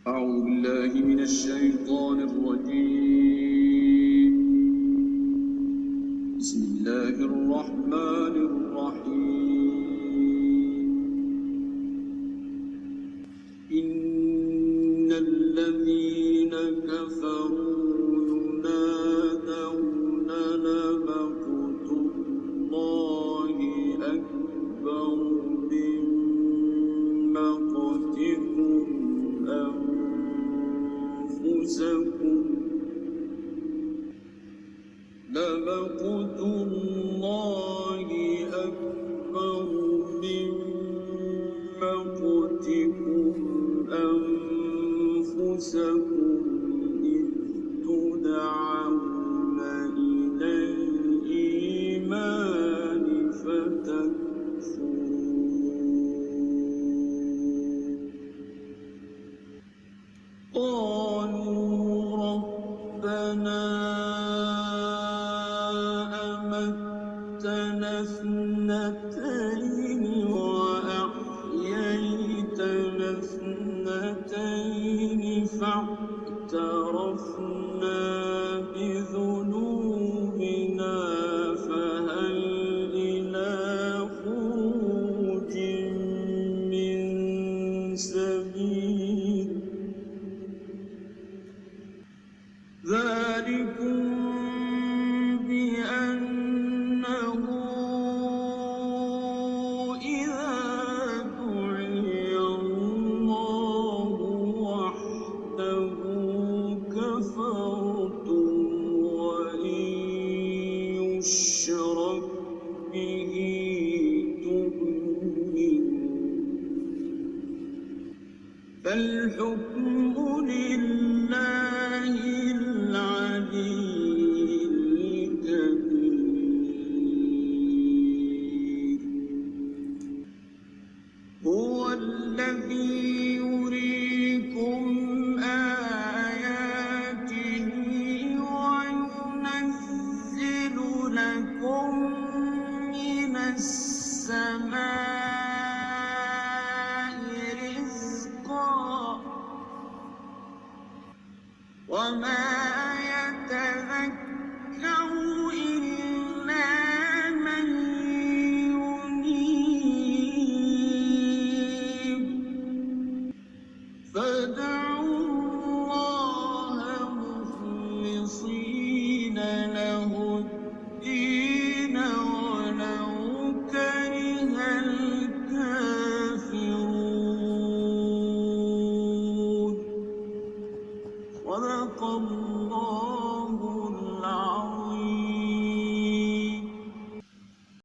أعوذ بالله من الشيطان الرجيم. بسم الله الرحمن الرحيم. إن الذين كفروا ينادون لمقت الله أكبر من مقتكم أنفسكم لمقت الله أكبر من مقتكم أنفسكم إذ تدعون إلى الإيمان فتكفرون. قالوا ربنا أمتنا اثنتين وأحييتنا اثنتين فاعترفنا بذنوبنا فهل إلى خروج من سبيل. ذلكم بأنه إذا دعي الله وحده كفرتم وإن يشرك به تؤمنوا. فالحكم لله العلي الكبير. هو الذي يريكم آياته وينزل لكم من السماء رزقا وما يتذكر إلا من ينيب. فادعوا الله مخلصين له الدين ولو كره الكافرون. صدق الله